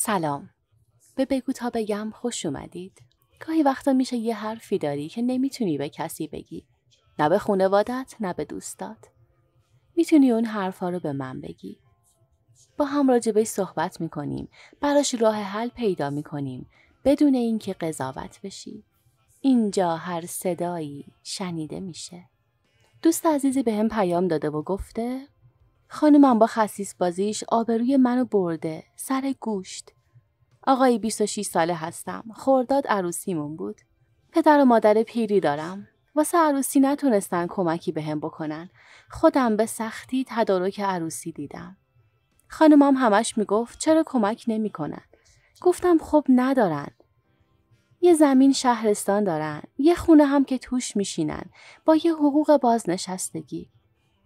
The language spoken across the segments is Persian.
سلام. به بگو تا بگم خوش اومدید. گاهی وقتا میشه یه حرفی داری که نمیتونی به کسی بگی. نه به خانوادت، نه به دوستات. میتونی اون حرفا رو به من بگی. با هم راجبش صحبت میکنیم. براش راه حل پیدا میکنیم. بدون اینکه قضاوت بشی. اینجا هر صدایی شنیده میشه. دوست عزیزی به هم پیام داده و گفته خانومم با خسیس بازیش آبروی منو برده سر گوشت. آقای 26 ساله هستم. خرداد عروسیمون بود. پدر و مادر پیری دارم. واسه عروسی نتونستن کمکی بهم بکنن. خودم به سختی تدارک عروسی دیدم. خانمم همش میگفت چرا کمک نمیکنن؟ گفتم خب ندارن. یه زمین شهرستان دارن. یه خونه هم که توش میشینن. با یه حقوق بازنشستگی.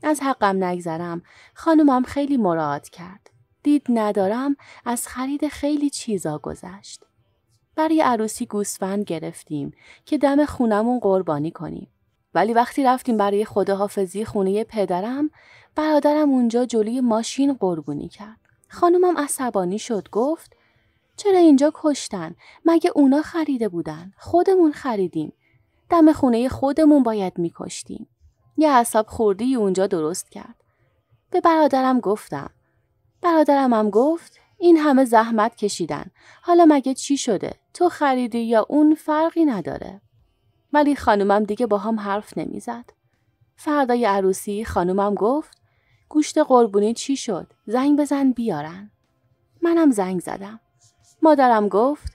از حقم نگذرم. خانمم خیلی مراعات کرد. دید ندارم از خرید خیلی چیزا گذشت. برای عروسی گوسفند گرفتیم که دم خونمون قربانی کنیم. ولی وقتی رفتیم برای خداحافظی خونه پدرم، برادرم اونجا جلوی ماشین قربونی کرد. خانمم عصبانی شد گفت چرا اینجا کشتن؟ مگه اونا خریده بودن؟ خودمون خریدیم. دم خونه خودمون باید میکشتیم. یه اعصاب خوردی اونجا درست کرد. به برادرم گفتم. برادرم هم گفت این همه زحمت کشیدن. حالا مگه چی شده؟ تو خریدی یا اون فرقی نداره. ولی خانومم دیگه با هم حرف نمیزد. فردای عروسی خانومم گفت گوشت قربونی چی شد؟ زنگ بزن بیارن. منم زنگ زدم. مادرم گفت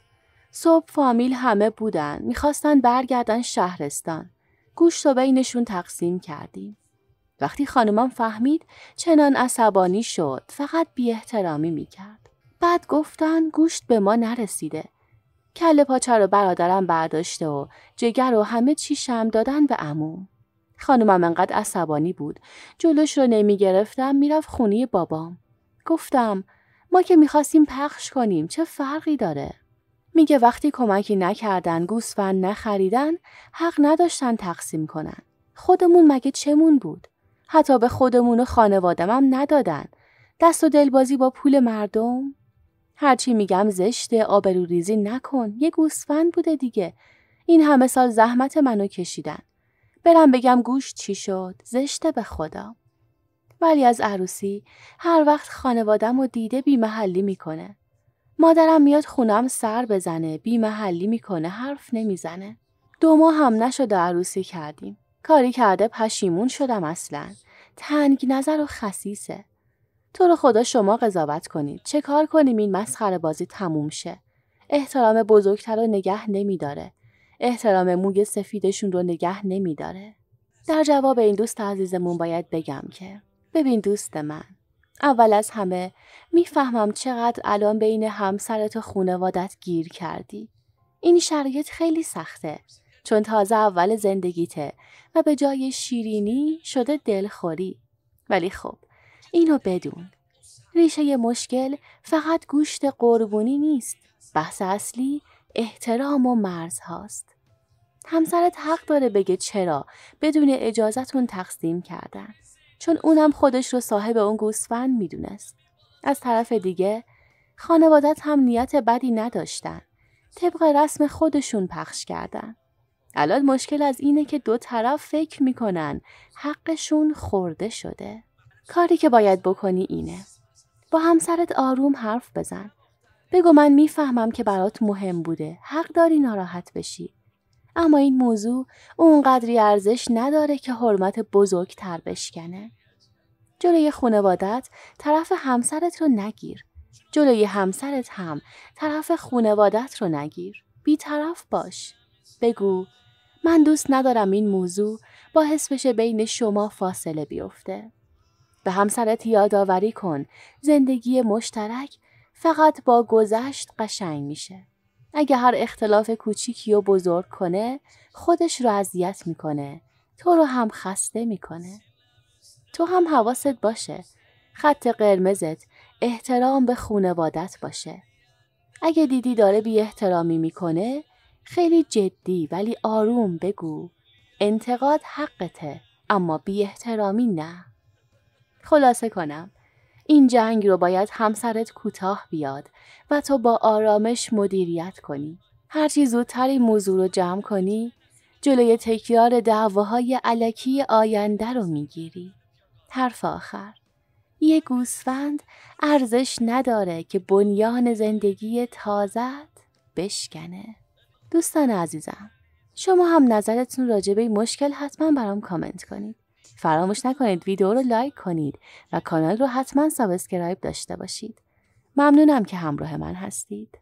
صبح فامیل همه بودن. میخواستن برگردن شهرستان. گوشت رو بینشون تقسیم کردیم. وقتی خانومم فهمید چنان عصبانی شد فقط بی احترامی میکرد. بعد گفتن گوشت به ما نرسیده. کله پاچه رو برادرم برداشته و جگر و همه چی شم دادن به عموم. خانومم انقدر عصبانی بود. جلوش رو نمیگرفتم میرفت خونه بابام. گفتم ما که میخواستیم پخش کنیم چه فرقی داره؟ میگه وقتی کمکی نکردن گوسفند نخریدن حق نداشتن تقسیم کنن. خودمون مگه چمون بود؟ حتی به خودمون و خانوادمم ندادن. دست و دلبازی با پول مردم؟ هرچی میگم زشته، آبروریزی نکن. یه گوسفند بوده دیگه. این همه سال زحمت منو کشیدن. برم بگم گوشت چی شد؟ زشته به خدا. ولی از عروسی هر وقت خانوادم رو دیده بی محلی میکنه. مادرم میاد خونم سر بزنه، بی محلی میکنه، حرف نمیزنه. 2 ماه هم نشده عروسی کردیم. کاری کرده پشیمون شدم اصلا. تنگ نظر و خسیسه. تو رو خدا شما قضاوت کنید. چه کار کنیم این مسخره بازی تموم شه؟ احترام بزرگتر رو نگه نمیداره. احترام موی سفیدشون رو نگه نمیداره. در جواب این دوست عزیزمون باید بگم که ببین دوست من، اول از همه میفهمم چقدر الان بین همسرت و خانوادت گیر کردی. این شرایط خیلی سخته چون تازه اول زندگیته و به جای شیرینی شده دلخوری. ولی خب اینو بدون. ریشه مشکل فقط گوشت قربونی نیست. بحث اصلی احترام و مرز هاست. همسرت حق داره بگه چرا بدون اجازتون تقسیم کردن. چون اونم خودش رو صاحب اون گوسفند میدونست. از طرف دیگه خانوادت هم نیت بدی نداشتن. طبق رسم خودشون پخش کردن. الان مشکل از اینه که 2 طرف فکر میکنن حقشون خورده شده. کاری که باید بکنی اینه. با همسرت آروم حرف بزن. بگو من میفهمم که برات مهم بوده. حق داری ناراحت بشی. اما این موضوع اونقدری ارزش نداره که حرمت بزرگتر بشکنه. جلوی خانوادت طرف همسرت رو نگیر. جلوی همسرت هم طرف خانوادت رو نگیر. بی‌طرف باش. بگو من دوست ندارم این موضوع باعث بشه بین شما فاصله بیفته. به همسرت یادآوری کن زندگی مشترک فقط با گذشت قشنگ میشه. اگه هر اختلاف کوچیکی رو بزرگ کنه خودش رو اذیت میکنه. تو رو هم خسته میکنه. تو هم حواست باشه. خط قرمزت احترام به خانوادت باشه. اگه دیدی داره بی احترامی میکنه خیلی جدی ولی آروم بگو. انتقاد حقته اما بی احترامی نه. خلاصه کنم این جنگ رو باید همسرت کوتاه بیاد و تو با آرامش مدیریت کنی. هرچی زودتر این موضوع رو جمع کنی، جلوی تکرار دعواهای الکی آینده رو میگیری. حرف آخر. یه گوسفند ارزش نداره که بنیان زندگی تازه‌ت بشکنه. دوستان عزیزم، شما هم نظرتون راجع به این مشکل حتما برام کامنت کنید. فراموش نکنید ویدیو رو لایک کنید و کانال رو حتما سابسکرایب داشته باشید. ممنونم که همراه من هستید.